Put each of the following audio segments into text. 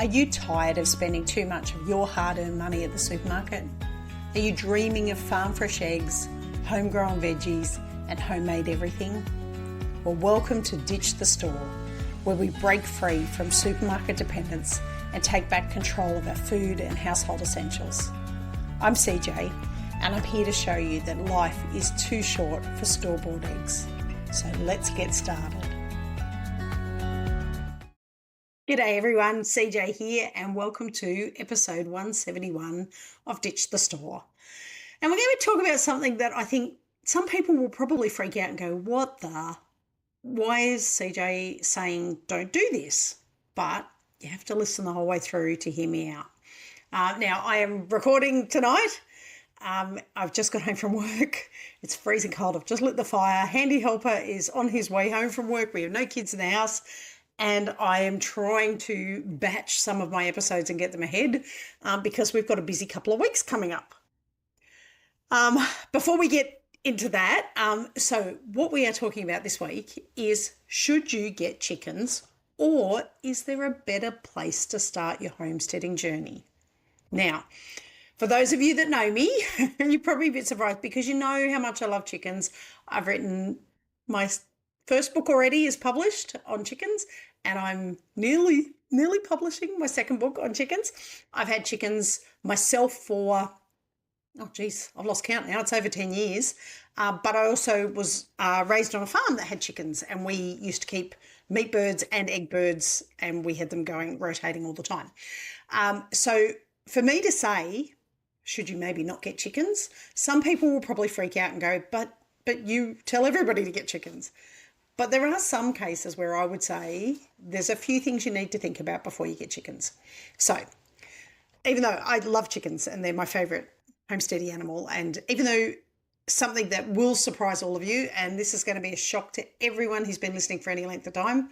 Are you tired of spending too much of your hard-earned money at the supermarket? Are you dreaming of farm fresh eggs, homegrown veggies, and homemade everything? Well, welcome to Ditch the Store, where we break free from supermarket dependence and take back control of our food and household essentials. I'm CJ, and I'm here to show you that life is too short for store-bought eggs. So let's get started. G'day everyone, CJ here, and welcome to episode 171 of Ditch the Store. And we're going to talk about something that I think some people will probably freak out and go, why is CJ saying don't do this? But you have to listen the whole way through to hear me out. Now, I am recording tonight. I've just got home from work. It's freezing cold. I've just lit the fire. Handy helper is on his way home from work. We have no kids in the house. And I am trying to batch some of my episodes and get them ahead because we've got a busy couple of weeks coming up. Before we get into that, so what we are talking about this week is, should you get chickens, or is there a better place to start your homesteading journey? Now, for those of you that know me, you're probably a bit surprised because you know how much I love chickens. I've written my first book already is published on chickens, and I'm nearly publishing my second book on chickens. I've had chickens myself for, I've lost count now. It's over 10 years. But I also was raised on a farm that had chickens, and we used to keep meat birds and egg birds, and we had them rotating all the time. So for me to say, should you maybe not get chickens? Some people will probably freak out and go, but you tell everybody to get chickens. But there are some cases where I would say there's a few things you need to think about before you get chickens. So even though I love chickens and they're my favourite homesteading animal, and even though something that will surprise all of you, and this is going to be a shock to everyone who's been listening for any length of time,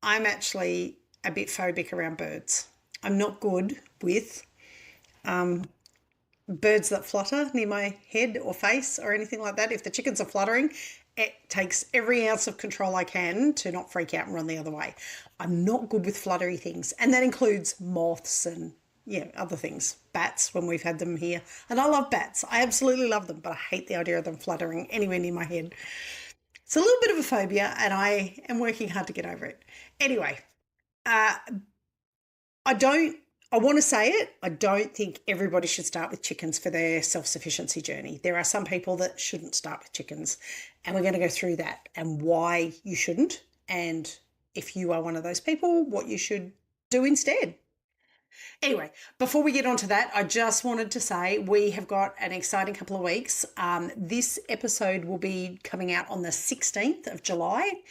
I'm actually a bit phobic around birds. I'm not good with birds that flutter near my head or face or anything like that. If the chickens are fluttering, it takes every ounce of control I can to not freak out and run the other way. I'm not good with fluttery things, and that includes moths and other things, bats when we've had them here. And I love bats. I absolutely love them, but I hate the idea of them fluttering anywhere near my head. It's a little bit of a phobia, and I am working hard to get over it. Anyway, I want to say it, I don't think everybody should start with chickens for their self-sufficiency journey. There are some people that shouldn't start with chickens, and we're going to go through that and why you shouldn't, and if you are one of those people, what you should do instead. Anyway, before we get on to that, I just wanted to say we have got an exciting couple of weeks. This episode will be coming out on the 16th of July,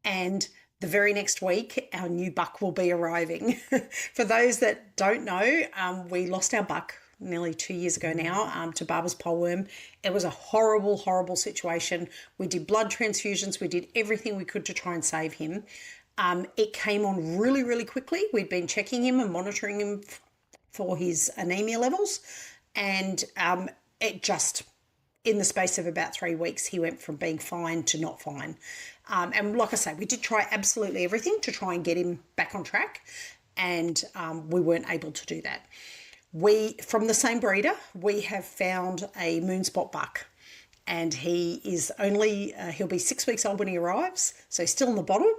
and the very next week, our new buck will be arriving. For those that don't know, we lost our buck nearly 2 years ago now to Barber's poleworm. It was a horrible, horrible situation. We did blood transfusions. We did everything we could to try and save him. It came on really, really quickly. We'd been checking him and monitoring him for his anemia levels. And it just, in the space of about 3 weeks, he went from being fine to not fine. And like I say, we did try absolutely everything to try and get him back on track, and we weren't able to do that. From the same breeder, we have found a moonspot buck, and he is he'll be 6 weeks old when he arrives, so he's still in the bottle,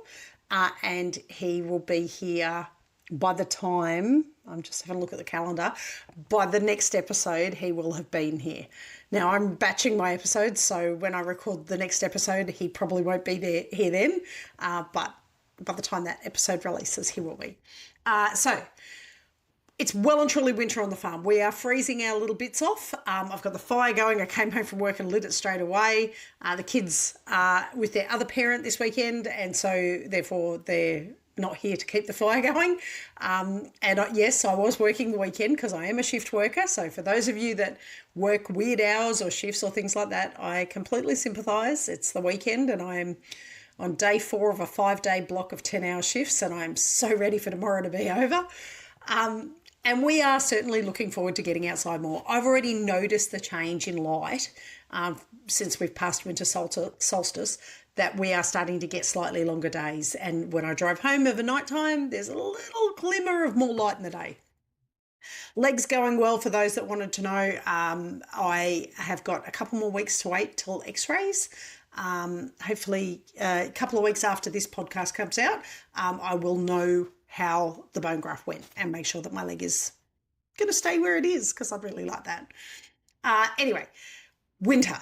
and he will be here by the time, I'm just having a look at the calendar, by the next episode, he will have been here. Now, I'm batching my episodes, so when I record the next episode, he probably won't be here then, but by the time that episode releases, he will be. So it's well and truly winter on the farm. We are freezing our little bits off. I've got the fire going. I came home from work and lit it straight away. The kids are with their other parent this weekend, and so therefore they're not here to keep the fire going. Yes, I was working the weekend because I am a shift worker. So for those of you that work weird hours or shifts or things like that, I completely sympathise. It's the weekend and I'm on day 4 of a 5-day block of 10-hour shifts, and I'm so ready for tomorrow to be over. And we are certainly looking forward to getting outside more. I've already noticed the change in light since we've passed winter solstice. that we are starting to get slightly longer days. And when I drive home over night time, there's a little glimmer of more light in the day. Legs going well for those that wanted to know. I have got a couple more weeks to wait till x-rays. Hopefully a couple of weeks after this podcast comes out, I will know how the bone graft went and make sure that my leg is going to stay where it is, because I'd really like that. Anyway, winter.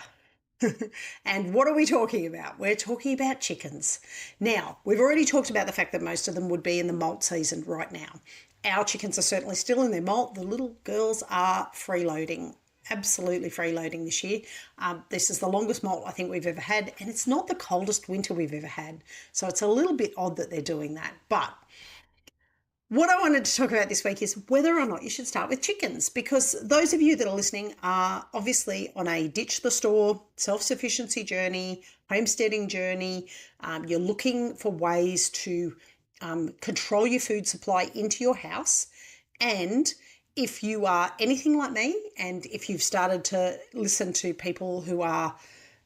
And what are we talking about? We're talking about chickens. Now, we've already talked about the fact that most of them would be in the molt season right now. Our chickens are certainly still in their molt. The little girls are freeloading, absolutely freeloading this year. This is the longest molt I think we've ever had, and it's not the coldest winter we've ever had. So it's a little bit odd that they're doing that. But what I wanted to talk about this week is whether or not you should start with chickens, because those of you that are listening are obviously on a ditch the store, self-sufficiency journey, homesteading journey. You're looking for ways to control your food supply into your house. And if you are anything like me, and if you've started to listen to people who are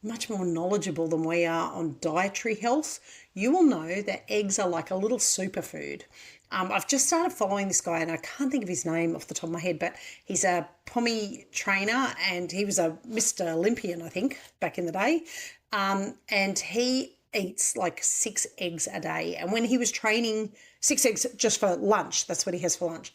much more knowledgeable than we are on dietary health, you will know that eggs are like a little superfood. I've just started following this guy, and I can't think of his name off the top of my head, but he's a pommy trainer, and he was a Mr. Olympian, I think, back in the day. And he eats like 6 eggs a day. And when he was training, 6 eggs just for lunch, that's what he has for lunch.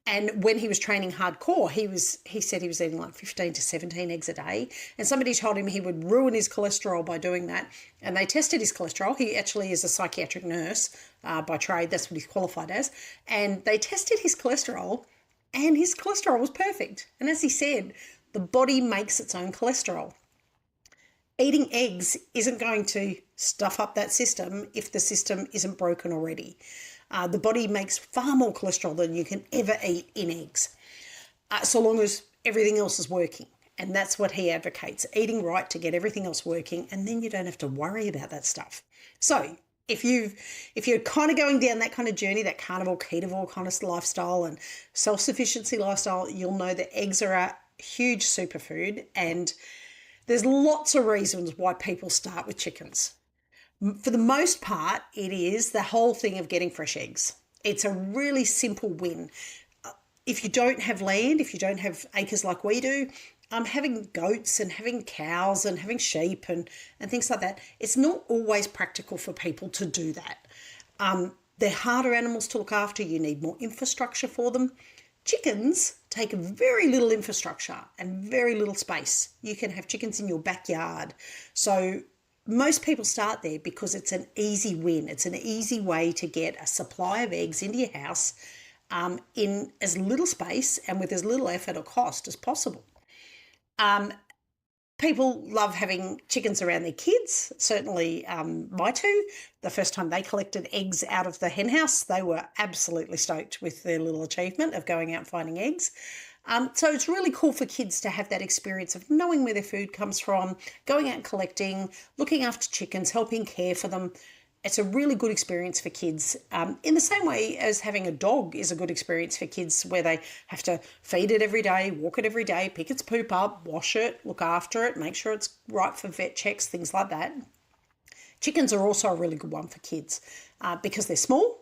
And when he was training hardcore, he said he was eating like 15 to 17 eggs a day. And somebody told him he would ruin his cholesterol by doing that. And they tested his cholesterol. He actually is a psychiatric nurse by trade. That's what he's qualified as. And they tested his cholesterol, and his cholesterol was perfect. And as he said, the body makes its own cholesterol. Eating eggs isn't going to stuff up that system if the system isn't broken already. The body makes far more cholesterol than you can ever eat in eggs, so long as everything else is working. And that's what he advocates, eating right to get everything else working, and then you don't have to worry about that stuff. So if you're kind of going down that kind of journey, that carnivore, ketovore kind of lifestyle and self-sufficiency lifestyle, you'll know that eggs are a huge superfood, and there's lots of reasons why people start with chickens. For the most part, it is the whole thing of getting fresh eggs. It's a really simple win. If you don't have land, if you don't have acres like we do, having goats and having cows and having sheep and things like that, it's not always practical for people to do that. They're harder animals to look after. You need more infrastructure for them. Chickens take very little infrastructure and very little space. You can have chickens in your backyard. So most people start there because it's an easy win. It's an easy way to get a supply of eggs into your house in as little space and with as little effort or cost as possible. People love having chickens around their kids. Certainly my two. The first time they collected eggs out of the hen house, they were absolutely stoked with their little achievement of going out and finding eggs. So it's really cool for kids to have that experience of knowing where their food comes from, going out and collecting, looking after chickens, helping care for them. It's a really good experience for kids, in the same way as having a dog is a good experience for kids, where they have to feed it every day, walk it every day, pick its poop up, wash it, look after it, make sure it's right for vet checks, things like that. Chickens are also a really good one for kids because they're small.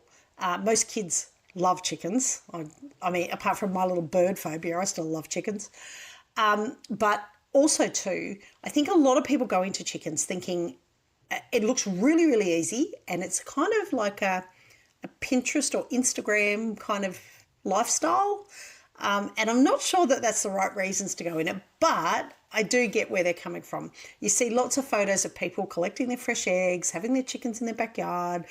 Most kids love chickens. I mean, apart from my little bird phobia, I still love chickens. But also too, I think a lot of people go into chickens thinking it looks really, really easy, and it's kind of like a Pinterest or Instagram kind of lifestyle. And I'm not sure that that's the right reasons to go in it, but I do get where they're coming from. You see lots of photos of people collecting their fresh eggs, having their chickens in their backyard.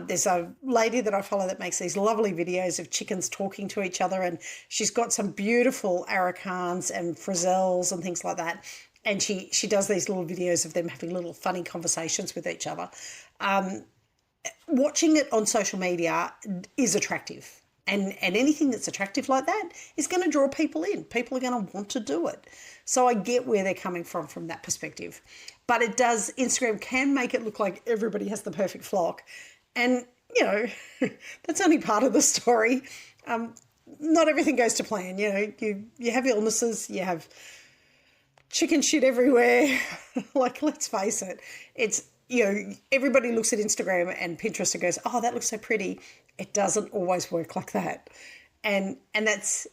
There's a lady that I follow that makes these lovely videos of chickens talking to each other, and she's got some beautiful Araucans and Frizzels and things like that. And she does these little videos of them having little funny conversations with each other. Watching it on social media is attractive. And anything that's attractive like that is going to draw people in. People are going to want to do it. So I get where they're coming from that perspective. But it does, Instagram can make it look like everybody has the perfect flock. And, you know, that's only part of the story. Not everything goes to plan. You know, you have illnesses, you have chicken shit everywhere. Like, let's face it, it's everybody looks at Instagram and Pinterest and goes, oh, that looks so pretty. It doesn't always work like that. And that's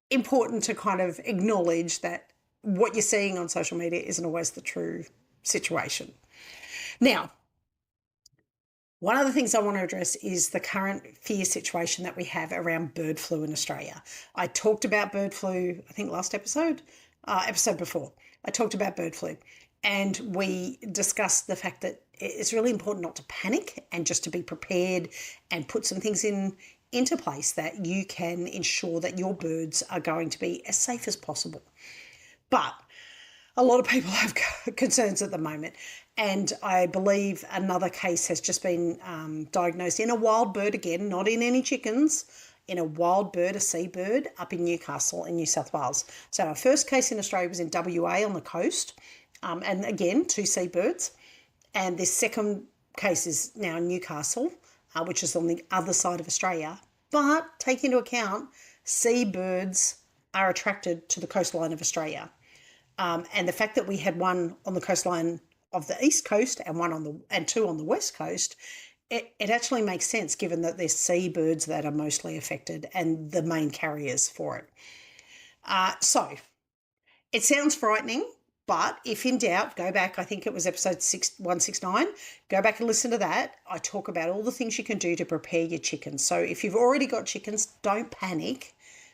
important to kind of acknowledge that what you're seeing on social media isn't always the true situation. Now, one of the things I want to address is the current fear situation that we have around bird flu in Australia. I talked about bird flu, I think last episode before. I talked about bird flu, and we discussed the fact that it's really important not to panic and just to be prepared and put some things into place that you can ensure that your birds are going to be as safe as possible. But a lot of people have concerns at the moment, and I believe another case has just been diagnosed in a wild bird again, not in any chickens, in a wild bird, a seabird, up in Newcastle in New South Wales. So our first case in Australia was in WA on the coast, and again, 2 seabirds. And this second case is now in Newcastle, which is on the other side of Australia. But take into account, seabirds are attracted to the coastline of Australia. And the fact that we had one on the coastline of the east coast and 2 on the west coast, it actually makes sense given that there's seabirds that are mostly affected and the main carriers for it. So it sounds frightening, but if in doubt, go back. I think it was episode 169. Go back and listen to that. I talk about all the things you can do to prepare your chickens. So if you've already got chickens, don't panic.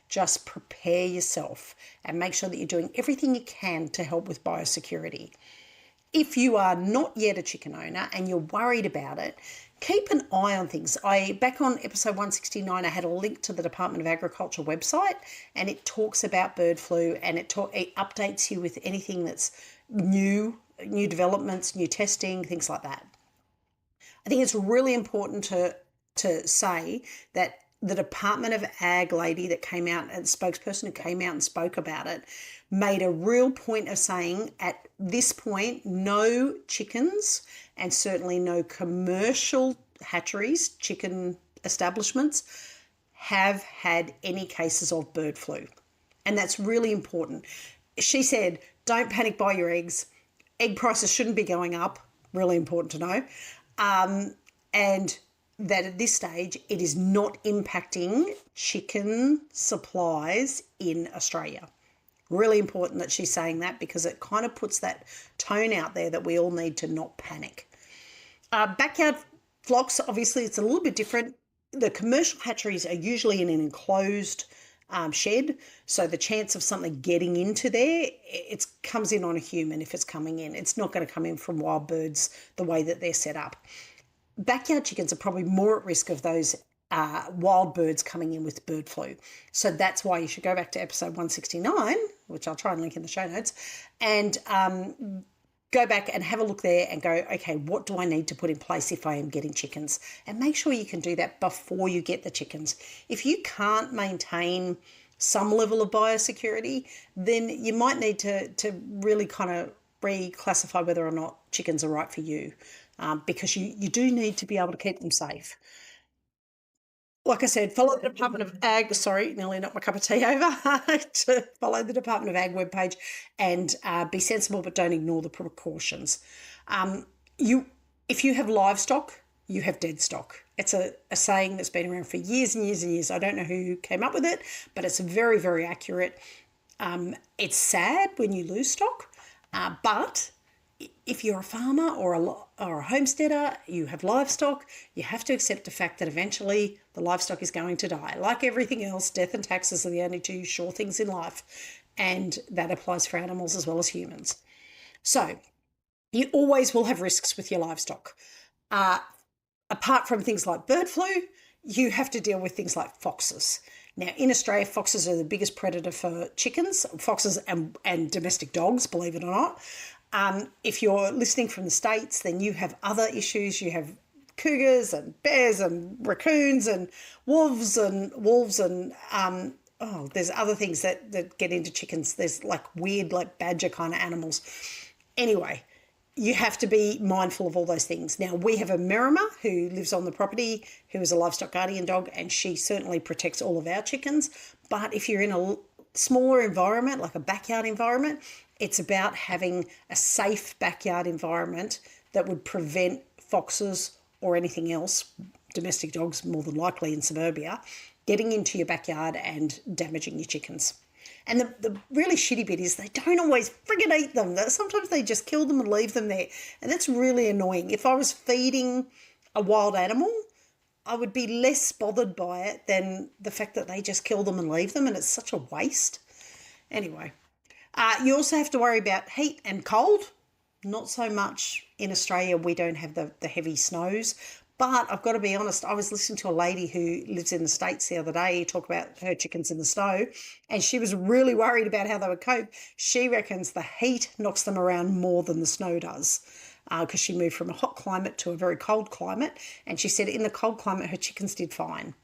Just prepare yourself and make sure that you're doing everything you can to help with biosecurity. If you are not yet a chicken owner and you're worried about it, keep an eye on things. Back on episode 169, I had a link to the Department of Agriculture website, and it talks about bird flu, and it updates you with anything that's new developments, new testing, things like that. I think it's really important to say that the Department of Ag lady that came out, and spokesperson who came out and spoke about it, made a real point of saying at this point, no chickens and certainly no commercial hatcheries, chicken establishments, have had any cases of bird flu. And that's really important. She said, don't panic, buy your eggs. Egg prices shouldn't be going up. Really important to know. And that at this stage, it is not impacting chicken supplies in Australia. Really important that she's saying that, because it kind of puts that tone out there that we all need to not panic. Backyard flocks, obviously, it's a little bit different. The commercial hatcheries are usually in an enclosed shed, so the chance of something getting into there, it comes in on a human if it's coming in. It's not going to come in from wild birds the way that they're set up. Backyard chickens are probably more at risk of those wild birds coming in with bird flu. So that's why you should go back to episode 169, which I'll try and link in the show notes, and go back and have a look there and go, okay, what do I need to put in place if I am getting chickens? And make sure you can do that before you get the chickens. If you can't maintain some level of biosecurity, then you might need to really kind of reclassify whether or not chickens are right for you. Because you do need to be able to keep them safe. Like I said, follow the Department of Ag, sorry, nearly knocked my cup of tea over, to follow the Department of Ag webpage and be sensible, but don't ignore the precautions. If you have livestock, you have dead stock. It's a saying that's been around for years and years and years. I don't know who came up with it, but it's very, very accurate. It's sad when you lose stock, but if you're a farmer or a homesteader, you have livestock, you have to accept the fact that eventually the livestock is going to die. Like everything else, death and taxes are the only 2 sure things in life, and that applies for animals as well as humans. So you always will have risks with your livestock. Apart from things like bird flu, you have to deal with things like foxes. Now, in Australia, foxes are the biggest predator for chickens, foxes and domestic dogs, believe it or not. If you're listening from the States, then you have other issues. You have cougars and bears and raccoons and wolves and there's other things that get into chickens. There's like weird, like badger kind of animals. Anyway, you have to be mindful of all those things. Now, we have a Merrimer who lives on the property, who is a livestock guardian dog, and she certainly protects all of our chickens. But if you're in a smaller environment, like a backyard environment, it's about having a safe backyard environment that would prevent foxes or anything else, domestic dogs more than likely in suburbia, getting into your backyard and damaging your chickens. And the really shitty bit is they don't always friggin' eat them. Sometimes they just kill them and leave them there. And that's really annoying. If I was feeding a wild animal, I would be less bothered by it than the fact that they just kill them and leave them, and it's such a waste. Anyway, you also have to worry about heat and cold. Not so much in Australia. We don't have the heavy snows. But I've got to be honest, I was listening to a lady who lives in the States the other day talk about her chickens in the snow, and she was really worried about how they would cope. She reckons the heat knocks them around more than the snow does, because she moved from a hot climate to a very cold climate, and she said in the cold climate her chickens did fine.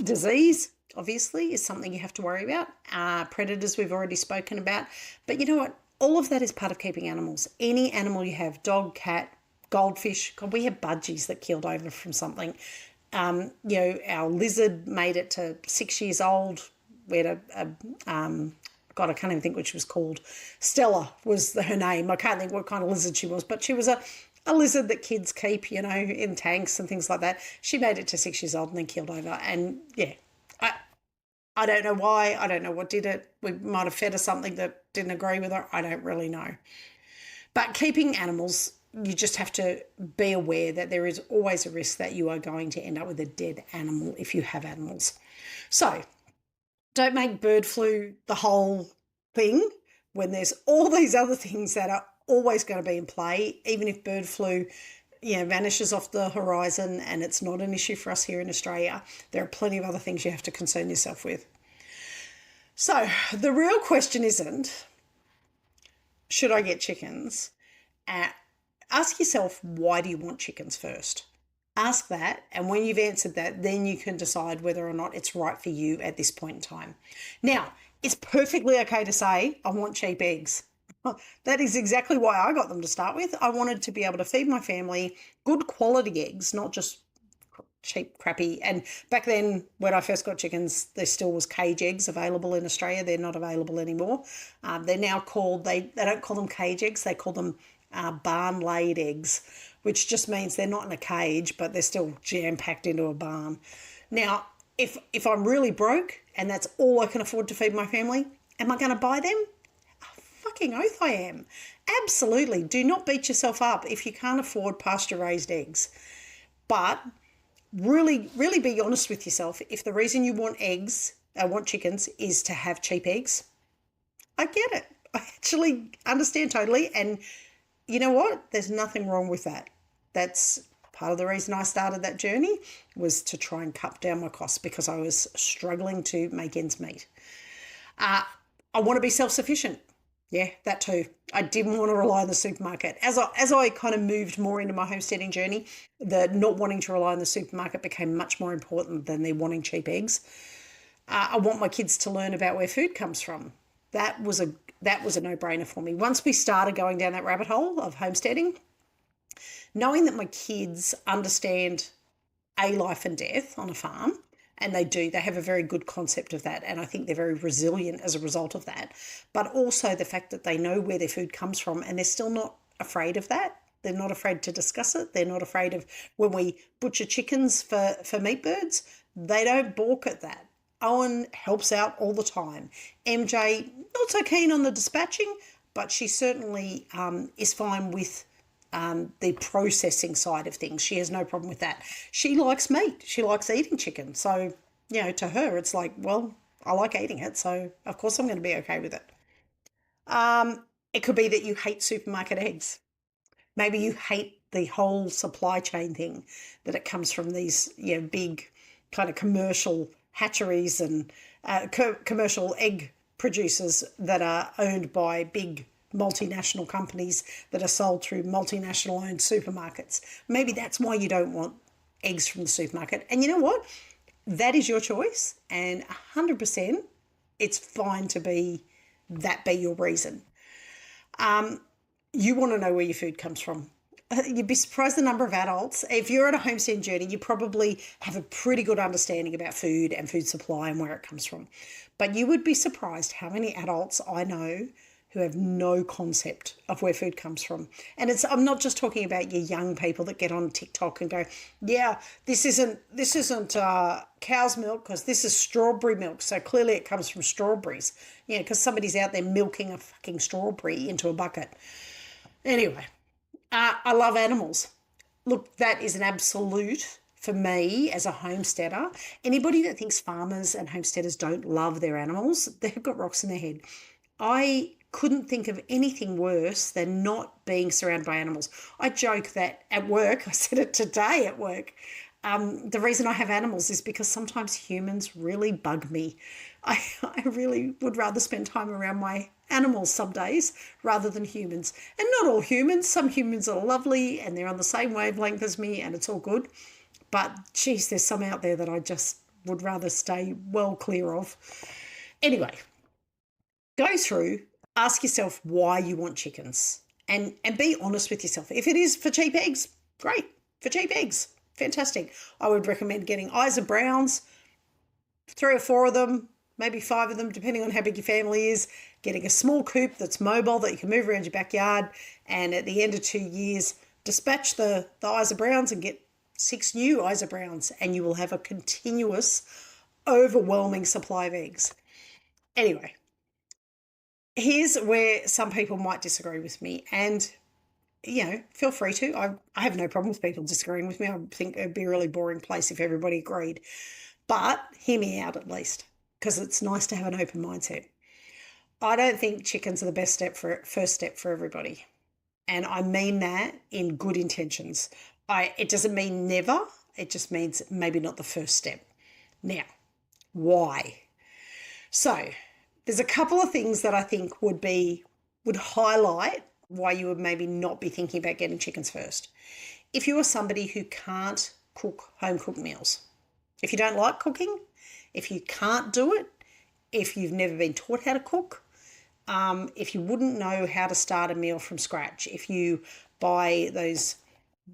Disease, obviously, is something you have to worry about. Predators we've already spoken about. But you know what? All of that is part of keeping animals. Any animal you have, dog, cat, goldfish. God, we had budgies that keeled over from something. Our lizard made it to 6 years old. We had God, I can't even think what she was called. Stella was her name. I can't think what kind of lizard she was, but she was a lizard that kids keep, in tanks and things like that. She made it to 6 years old and then keeled over. And yeah, I don't know why. I don't know what did it. We might have fed her something that didn't agree with her. I don't really know. But keeping animals, you just have to be aware that there is always a risk that you are going to end up with a dead animal if you have animals. So don't make bird flu the whole thing when there's all these other things that are always going to be in play. Even if bird flu vanishes off the horizon and it's not an issue for us here in Australia, there are plenty of other things you have to concern yourself with. So the real question isn't, should I get chickens? Ask yourself, why do you want chickens first? Ask that, and when you've answered that, then you can decide whether or not it's right for you at this point in time. Now, it's perfectly okay to say, I want cheap eggs. That is exactly why I got them to start with. I wanted to be able to feed my family good quality eggs, not just cheap, crappy. And back then, when I first got chickens, there still was cage eggs available in Australia. They're not available anymore. They're now called, they don't call them cage eggs, they call them barn-laid eggs, which just means they're not in a cage, but they're still jam-packed into a barn. Now, if I'm really broke and that's all I can afford to feed my family, am I going to buy them? Fucking oath I am. Absolutely. Do not beat yourself up if you can't afford pasture-raised eggs. But really, really be honest with yourself. If the reason you want chickens is to have cheap eggs, I get it. I actually understand totally. And you know what? There's nothing wrong with that. That's part of the reason I started that journey, was to try and cut down my costs because I was struggling to make ends meet. I want to be self-sufficient. Yeah, that too. I didn't want to rely on the supermarket. As I kind of moved more into my homesteading journey, the not wanting to rely on the supermarket became much more important than the wanting cheap eggs. I want my kids to learn about where food comes from. That was a no-brainer for me. Once we started going down that rabbit hole of homesteading, knowing that my kids understand life and death on a farm, and they have a very good concept of that, and I think they're very resilient as a result of that, but also the fact that they know where their food comes from and they're still not afraid of that. They're not afraid to discuss it. They're not afraid of when we butcher chickens for meat birds. They don't balk at that. Owen helps out all the time. MJ, not so keen on the dispatching, but she certainly is fine with the processing side of things. She has no problem with that. She likes meat. She likes eating chicken. So, to her, it's like, well, I like eating it, so of course I'm going to be okay with it. It could be that you hate supermarket eggs. Maybe you hate the whole supply chain thing, that it comes from these big kind of commercial hatcheries and commercial egg producers that are owned by big multinational companies that are sold through multinational owned supermarkets. Maybe that's why you don't want eggs from the supermarket. And you know what? That is your choice, and 100% it's fine to be your reason. You want to know where your food comes from. You'd be surprised the number of adults. If you're on a homestead journey, you probably have a pretty good understanding about food and food supply and where it comes from. But you would be surprised how many adults I know who have no concept of where food comes from. And I'm not just talking about your young people that get on TikTok and go, yeah, this isn't cow's milk because this is strawberry milk. So clearly it comes from strawberries, because somebody's out there milking a fucking strawberry into a bucket. Anyway, I love animals. Look, that is an absolute for me as a homesteader. Anybody that thinks farmers and homesteaders don't love their animals, they've got rocks in their head. I couldn't think of anything worse than not being surrounded by animals. I joke that at work, I said it today at work, the reason I have animals is because sometimes humans really bug me. I really would rather spend time around my animals some days rather than humans. And not all humans. Some humans are lovely and they're on the same wavelength as me and it's all good. But, geez, there's some out there that I just would rather stay well clear of. Anyway, go through, ask yourself why you want chickens and be honest with yourself. If it is for cheap eggs, great. For cheap eggs, fantastic. I would recommend getting Isa Browns, 3 or 4 of them, maybe 5 of them, depending on how big your family is, getting a small coop that's mobile that you can move around your backyard, and at the end of 2 years, dispatch the Isa Browns and get 6 new Isa Browns, and you will have a continuous, overwhelming supply of eggs. Anyway, here's where some people might disagree with me, and feel free to. I have no problem with people disagreeing with me. I think it'd be a really boring place if everybody agreed. But hear me out at least, because it's nice to have an open mindset. I don't think chickens are the first step for everybody. And I mean that in good intentions. It doesn't mean never. It just means maybe not the first step. Now, why? So there's a couple of things that I think would highlight why you would maybe not be thinking about getting chickens first. If you are somebody who can't cook home-cooked meals, if you don't like cooking, if you can't do it, if you've never been taught how to cook, if you wouldn't know how to start a meal from scratch, if you buy those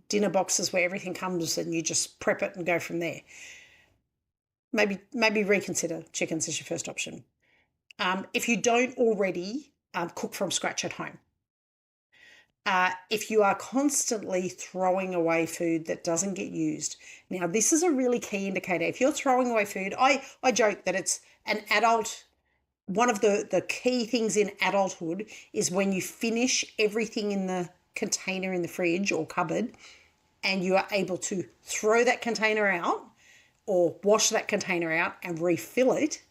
dinner boxes where everything comes and you just prep it and go from there, maybe reconsider chickens as your first option. If you don't already cook from scratch at home, if you are constantly throwing away food that doesn't get used. Now, this is a really key indicator. If you're throwing away food, I joke that it's an adult. One of the key things in adulthood is when you finish everything in the container in the fridge or cupboard and you are able to throw that container out or wash that container out and refill it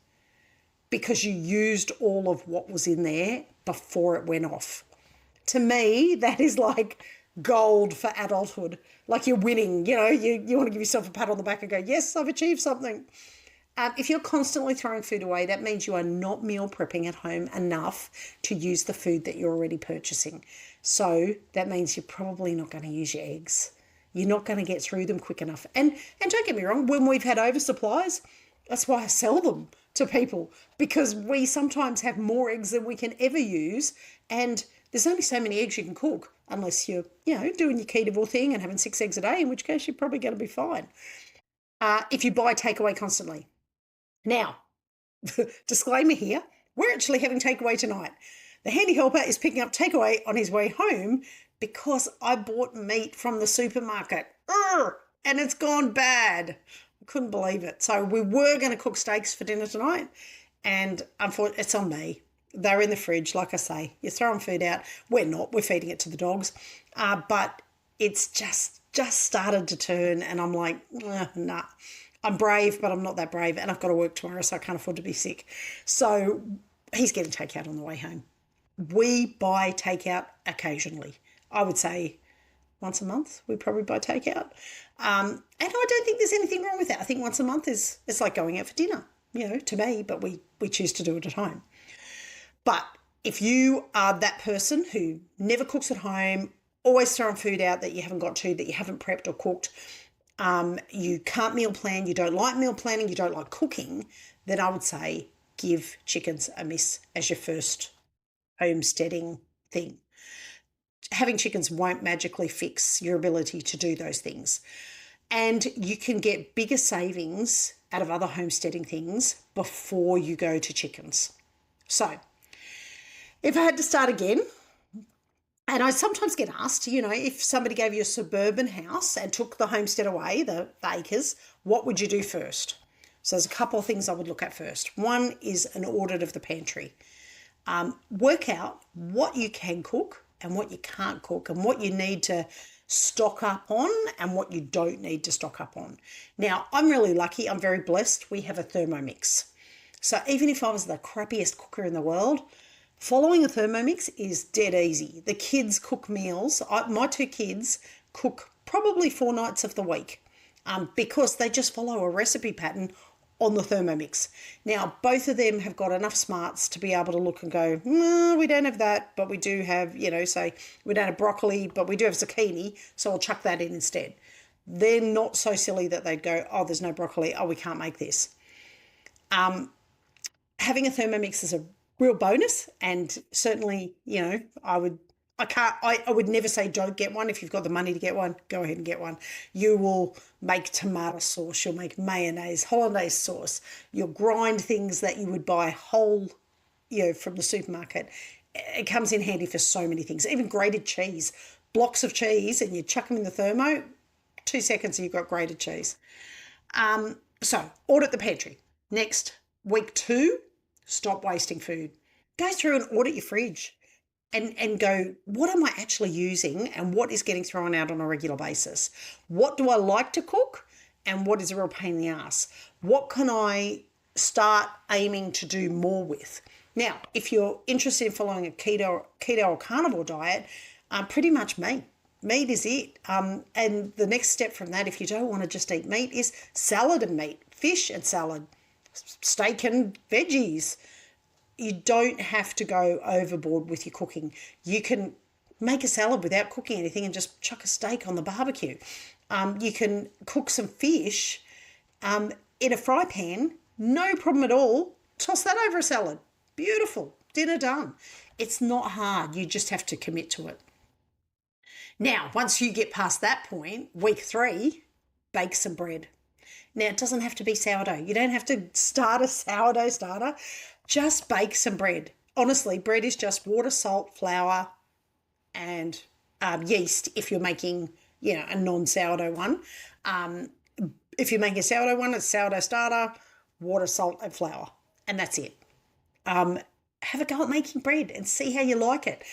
because you used all of what was in there before it went off. To me, that is like gold for adulthood. Like you're winning, you want to give yourself a pat on the back and go, yes, I've achieved something. If you're constantly throwing food away, that means you are not meal prepping at home enough to use the food that you're already purchasing. So that means you're probably not going to use your eggs. You're not going to get through them quick enough. And don't get me wrong, when we've had oversupplies, that's why I sell them to people, because we sometimes have more eggs than we can ever use, and there's only so many eggs you can cook unless you're, doing your ketovore thing and having 6 eggs a day, in which case you're probably going to be fine. If you buy takeaway constantly. Now, disclaimer here, we're actually having takeaway tonight. The handy helper is picking up takeaway on his way home because I bought meat from the supermarket. And it's gone bad. I couldn't believe it. So we were going to cook steaks for dinner tonight, and unfortunately, it's on me. They're in the fridge, like I say. You're throwing food out. We're not. We're feeding it to the dogs. But it's just started to turn, and I'm like, nah. I'm brave, but I'm not that brave, and I've got to work tomorrow, so I can't afford to be sick. So he's getting takeout on the way home. We buy takeout occasionally. I would say once a month we probably buy takeout. And I don't think there's anything wrong with that. I think once a month it's like going out for dinner, to me, but we choose to do it at home. But if you are that person who never cooks at home, always throwing food out that you haven't got to, that you haven't prepped or cooked, you can't meal plan, you don't like meal planning, you don't like cooking, then I would say give chickens a miss as your first homesteading thing. Having chickens won't magically fix your ability to do those things. And you can get bigger savings out of other homesteading things before you go to chickens. So If I had to start again, and I sometimes get asked, if somebody gave you a suburban house and took the homestead away, the acres, what would you do first? So there's a couple of things I would look at first. One is an audit of the pantry. Work out what you can cook and what you can't cook and what you need to stock up on and what you don't need to stock up on. Now, I'm really lucky. I'm very blessed. We have a Thermomix. So even if I was the crappiest cooker in the world, following a Thermomix is dead easy. The kids cook meals. My two kids cook probably 4 nights of the week because they just follow a recipe pattern on the Thermomix. Now, both of them have got enough smarts to be able to look and go, no, we don't have that, but we do have, say, we don't have broccoli, but we do have zucchini, so I'll chuck that in instead. They're not so silly that they'd go, oh, there's no broccoli, oh, we can't make this. Having a Thermomix is a real bonus, and certainly, I would never say don't get one. If you've got the money to get one, go ahead and get one. You will make tomato sauce, you'll make mayonnaise, hollandaise sauce, you'll grind things that you would buy whole, from the supermarket. It comes in handy for so many things, even grated cheese, blocks of cheese, and you chuck them in the thermo, 2 seconds and you've got grated cheese. So audit the pantry. Next, week 2, stop wasting food. Go through and audit your fridge and go, what am I actually using and what is getting thrown out on a regular basis? What do I like to cook and what is a real pain in the ass? What can I start aiming to do more with? Now, if you're interested in following a keto or carnivore diet, pretty much meat. Meat is it. And the next step from that, if you don't want to just eat meat, is salad and meat, fish and salad, steak and veggies. You don't have to go overboard with your cooking. You can make a salad without cooking anything and just chuck a steak on the barbecue. You can cook some fish in a fry pan, no problem at all. Toss that over a salad. Beautiful. Dinner done. It's not hard. You just have to commit to it. Now, once you get past that point, week 3, bake some bread. Now, it doesn't have to be sourdough. You don't have to start a sourdough starter. Just bake some bread. Honestly, bread is just water, salt, flour, and yeast if you're making, a non-sourdough one. If you're making a sourdough one, it's sourdough starter, water, salt, and flour. And that's it. Have a go at making bread and see how you like it.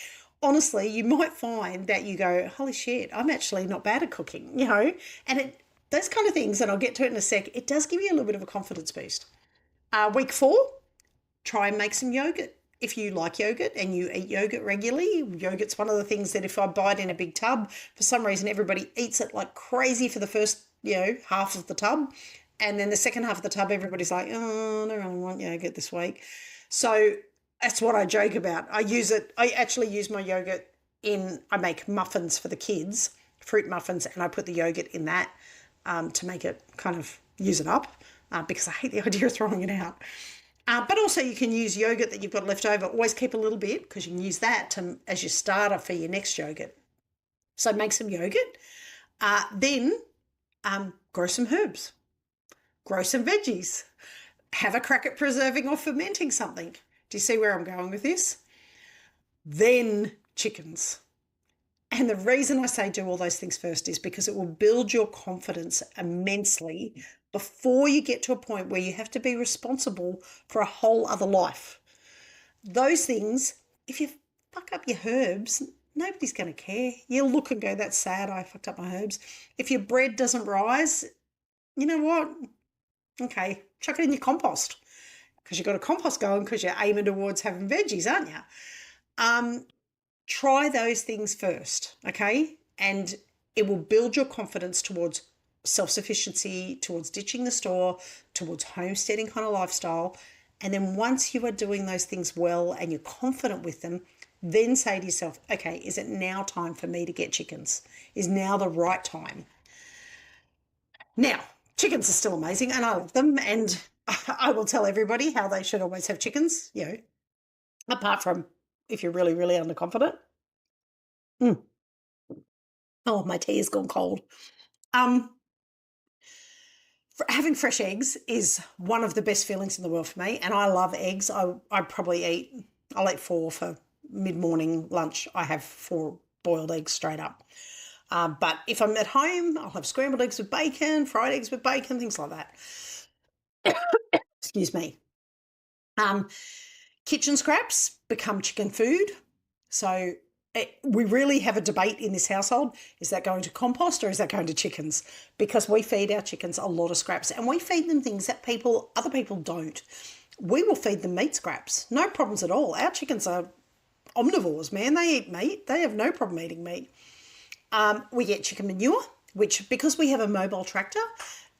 Honestly, you might find that you go, holy shit, I'm actually not bad at cooking, and those kind of things, and I'll get to it in a sec, it does give you a little bit of a confidence boost. Week 4, try and make some yogurt. If you like yogurt and you eat yogurt regularly, yogurt's one of the things that if I buy it in a big tub, for some reason everybody eats it like crazy for the first, half of the tub. And then the second half of the tub, everybody's like, oh, I don't really want yogurt this week. So that's what I joke about. I actually use my yogurt I make muffins for the kids, fruit muffins, and I put the yogurt in that to make it kind of use it up because I hate the idea of throwing it out. But also you can use yogurt that you've got left over. Always keep a little bit because you can use that as your starter for your next yogurt. So make some yogurt. Then grow some herbs. Grow some veggies. Have a crack at preserving or fermenting something. Do you see where I'm going with this? Then chickens. And the reason I say do all those things first is because it will build your confidence immensely before you get to a point where you have to be responsible for a whole other life. Those things, if you fuck up your herbs, nobody's going to care. You'll look and go, that's sad, I fucked up my herbs. If your bread doesn't rise, you know what? Okay, chuck it in your compost because you've got a compost going because you're aiming towards having veggies, aren't you? Try those things first, okay? And it will build your confidence towards self-sufficiency, towards ditching the store, towards homesteading kind of lifestyle. And then once you are doing those things well and you're confident with them, then say to yourself, okay, is it now time for me to get chickens? Is now the right time? Now, chickens are still amazing and I love them. And I will tell everybody how they should always have chickens, apart from if you're really, really underconfident. Oh, my tea has gone cold. Having fresh eggs is one of the best feelings in the world for me, and I love eggs. I'll eat 4 for mid-morning lunch, I have 4 boiled eggs straight up. But if I'm at home, I'll have scrambled eggs with bacon, fried eggs with bacon, things like that. Excuse me. Um, Kitchen scraps become chicken food. So we really have a debate in this household. Is that going to compost or is that going to chickens? Because we feed our chickens a lot of scraps, and we feed them things that other people don't. We will feed them meat scraps. No problems at all. Our chickens are omnivores, man. They eat meat. They have no problem eating meat. We get chicken manure, which, because we have a mobile tractor,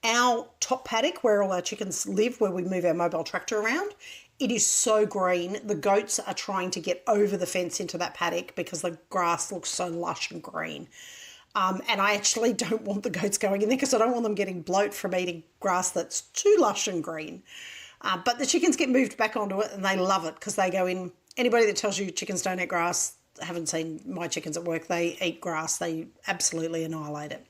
our top paddock where all our chickens live, where we move our mobile tractor around, it is so green. The goats are trying to get over the fence into that paddock because the grass looks so lush and green. And I actually don't want the goats going in there because I don't want them getting bloat from eating grass that's too lush and green. But the chickens get moved back onto it and they love it because they go in. Anybody that tells you chickens don't eat grass, haven't seen my chickens at work. They eat grass. They absolutely annihilate it.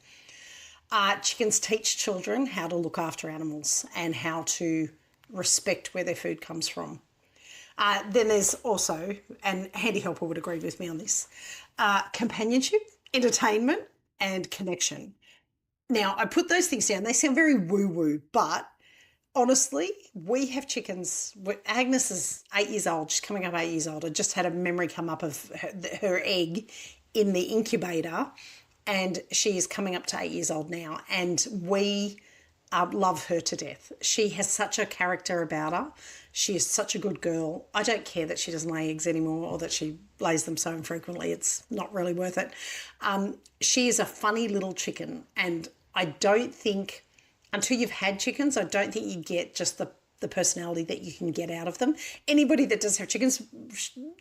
Chickens teach children how to look after animals and how to respect where their food comes from. Then there's also, and Handy Helper would agree with me on this, companionship, entertainment, and connection. Now, I put those things down. They sound very woo-woo, but honestly, we have chickens. Agnes is 8 years old. She's coming up 8 years old. I just had a memory come up of her egg in the incubator, and she is coming up to 8 years old now, and we love her to death. She has such a character about her. She is such a good girl. I don't care that she doesn't lay eggs anymore or that she lays them so infrequently. It's not really worth it. She is a funny little chicken, and I don't think, until you've had chickens, I don't think you get just the personality that you can get out of them. Anybody that does have chickens,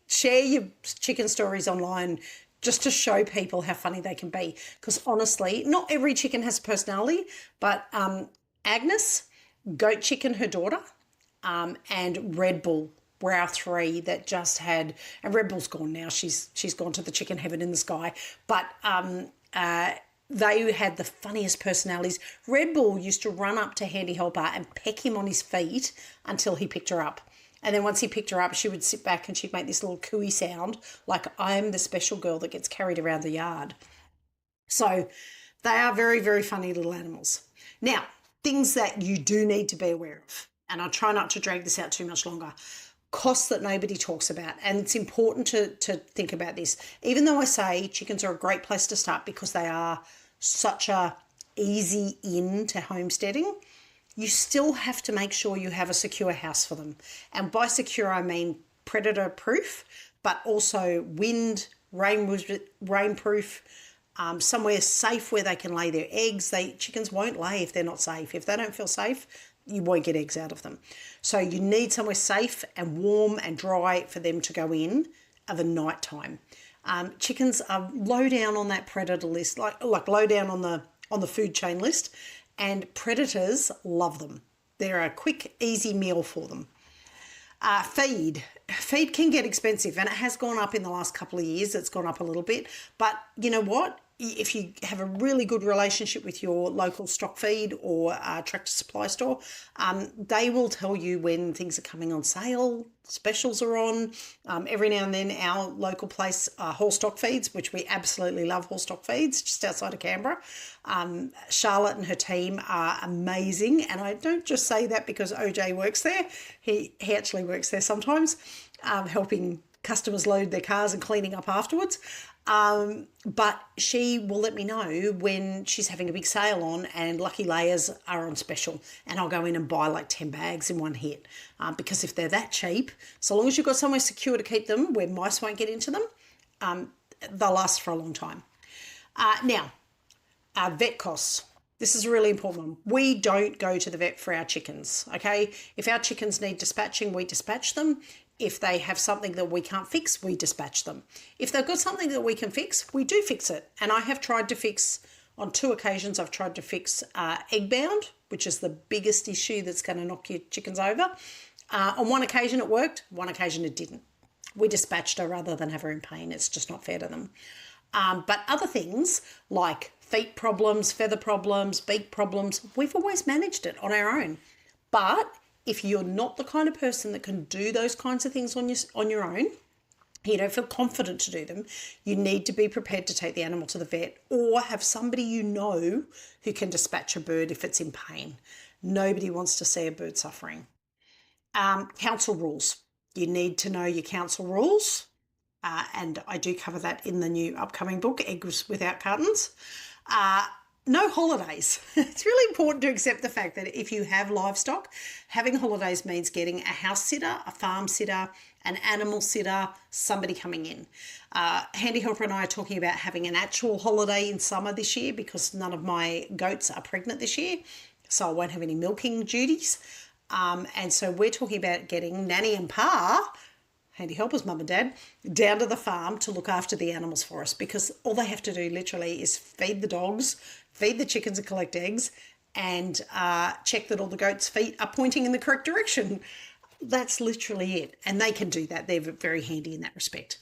share your chicken stories online just to show people how funny they can be. Because honestly, not every chicken has a personality, but Agnes, Goat Chicken, her daughter, and Red Bull were our 3 that just had, and Red Bull's gone now. She's gone to the chicken heaven in the sky. But they had the funniest personalities. Red Bull used to run up to Handy Helper and peck him on his feet until he picked her up. And then once he picked her up, she would sit back and she'd make this little cooey sound like, I'm the special girl that gets carried around the yard. So they are very, very funny little animals. Now, things that you do need to be aware of, and I'll try not to drag this out too much longer. Costs that nobody talks about, and it's important to think about this. Even though I say chickens are a great place to start because they are such a easy in to homesteading, you still have to make sure you have a secure house for them. And by secure, I mean predator proof, but also wind, rainproof, somewhere safe where they can lay their eggs. Chickens won't lay if they're not safe. If they don't feel safe, you won't get eggs out of them. So you need somewhere safe and warm and dry for them to go in of a night time. Chickens are low down on that predator list, like low down on the food chain list, and predators love them. They're a quick, easy meal for them. Feed can get expensive, and it has gone up in the last couple of years. It's gone up a little bit, but you know what? If you have a really good relationship with your local stock feed or tractor supply store, they will tell you when things are coming on sale, specials are on. Every now and then our local place, Hall Stock Feeds, which we absolutely love, Hall Stock Feeds, just outside of Canberra. Charlotte and her team are amazing, and I don't just say that because OJ works there. He actually works there sometimes, helping customers load their cars and cleaning up afterwards. But she will let me know when she's having a big sale on and lucky layers are on special, and I'll go in and buy like 10 bags in one hit, because if they're that cheap, so long as you've got somewhere secure to keep them where mice won't get into them, they'll last for a long time. Now, vet costs. This is a really important one. We don't go to the vet for our chickens, okay? If our chickens need dispatching, we dispatch them. If they have something that we can't fix, we dispatch them. If they've got something that we can fix, we do fix it. And I have tried to fix, on 2 occasions, I've tried to fix egg bound, which is the biggest issue that's going to knock your chickens over. On 1 occasion it worked, 1 occasion it didn't. We dispatched her rather than have her in pain. It's just not fair to them. But other things like feet problems, feather problems, beak problems, we've always managed it on our own. But if you're not the kind of person that can do those kinds of things on your own, you don't feel confident to do them, you need to be prepared to take the animal to the vet or have somebody you know who can dispatch a bird if it's in pain. Nobody wants to see a bird suffering. Council rules. You need to know your council rules. And I do cover that in the new upcoming book, Eggs Without Cartons. No holidays. It's really important to accept the fact that if you have livestock, having holidays means getting a house sitter, a farm sitter, an animal sitter, somebody coming in. Handy Helper and I are talking about having an actual holiday in summer this year because none of my goats are pregnant this year, so I won't have any milking duties. And so we're talking about getting Nanny and Pa, Handy Helper's mum and dad, down to the farm to look after the animals for us, because all they have to do literally is feed the dogs, feed the chickens and collect eggs, and check that all the goats' feet are pointing in the correct direction. That's literally it. And they can do that. They're very handy in that respect.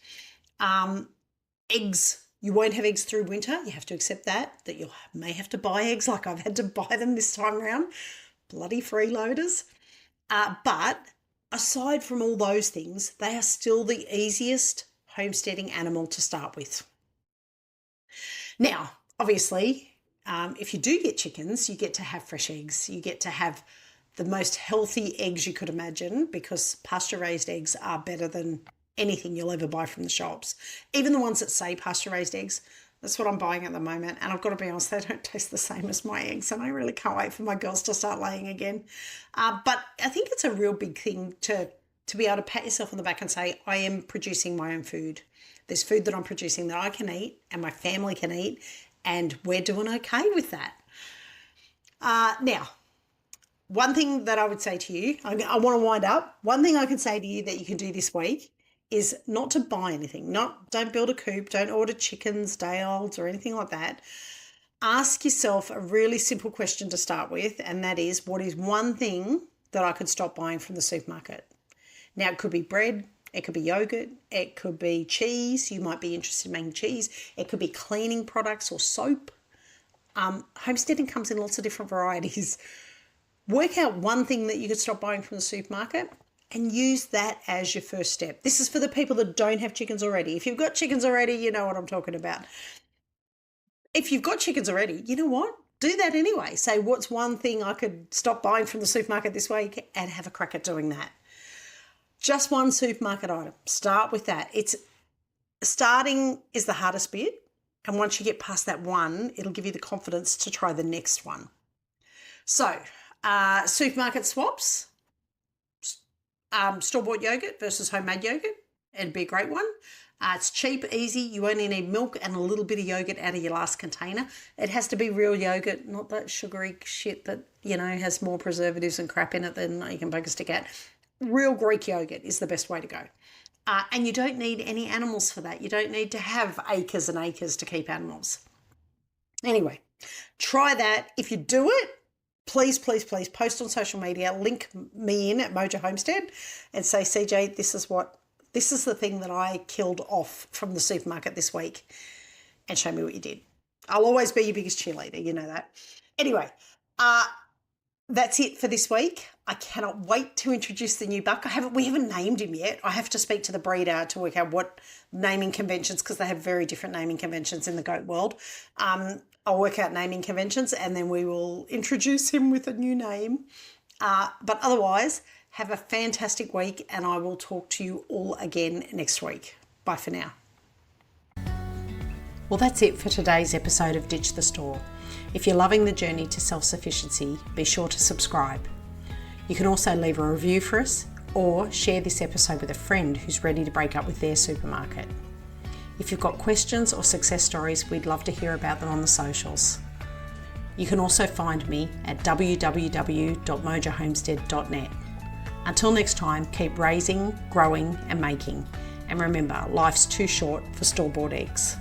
Eggs. You won't have eggs through winter. You have to accept that you may have to buy eggs like I've had to buy them this time around. Bloody freeloaders. But aside from all those things, they are still the easiest homesteading animal to start with. Now, obviously, if you do get chickens, you get to have fresh eggs. You get to have the most healthy eggs you could imagine, because pasture-raised eggs are better than anything you'll ever buy from the shops. Even the ones that say pasture-raised eggs, that's what I'm buying at the moment. And I've got to be honest, they don't taste the same as my eggs. And I really can't wait for my girls to start laying again. But I think it's a real big thing to be able to pat yourself on the back and say, I am producing my own food. There's food that I'm producing that I can eat and my family can eat. And we're doing okay with that. Now, one thing that I would say to you, I want to wind up. One thing I can say to you that you can do this week is not to buy anything. Don't build a coop, don't order chickens, day-olds or anything like that. Ask yourself a really simple question to start with, and that is, what is one thing that I could stop buying from the supermarket? Now, it could be bread, it could be yogurt, it could be cheese. You might be interested in making cheese. It could be cleaning products or soap. Homesteading comes in lots of different varieties. Work out one thing that you could stop buying from the supermarket and use that as your first step. This is for the people that don't have chickens already. If you've got chickens already, you know what I'm talking about. If you've got chickens already, you know what? Do that anyway. Say, what's one thing I could stop buying from the supermarket this week, and have a crack at doing that. Just one supermarket item. Start with that. Starting is the hardest bit. And once you get past that one, it'll give you the confidence to try the next one. So, supermarket swaps, store-bought yogurt versus homemade yogurt. It'd be a great one. It's cheap, easy. You only need milk and a little bit of yogurt out of your last container. It has to be real yogurt, not that sugary shit that, has more preservatives and crap in it than you can poke a stick at. Real Greek yogurt is the best way to go. And you don't need any animals for that. You don't need to have acres and acres to keep animals. Anyway, try that. If you do it, please, please, please post on social media, link me in at Mojo Homestead and say, CJ, this is the thing that I killed off from the supermarket this week, and show me what you did. I'll always be your biggest cheerleader. You know that. Anyway, that's it for this week. I cannot wait to introduce the new buck. We haven't named him yet. I have to speak to the breeder to work out what naming conventions, because they have very different naming conventions in the goat world. I'll work out naming conventions and then we will introduce him with a new name. But otherwise, have a fantastic week, and I will talk to you all again next week. Bye for now. Well, that's it for today's episode of Ditch the Store. If you're loving the journey to self-sufficiency, be sure to subscribe. You can also leave a review for us or share this episode with a friend who's ready to break up with their supermarket. If you've got questions or success stories, we'd love to hear about them on the socials. You can also find me at www.mojohomestead.net. Until next time, keep raising, growing and making. And remember, life's too short for store-bought eggs.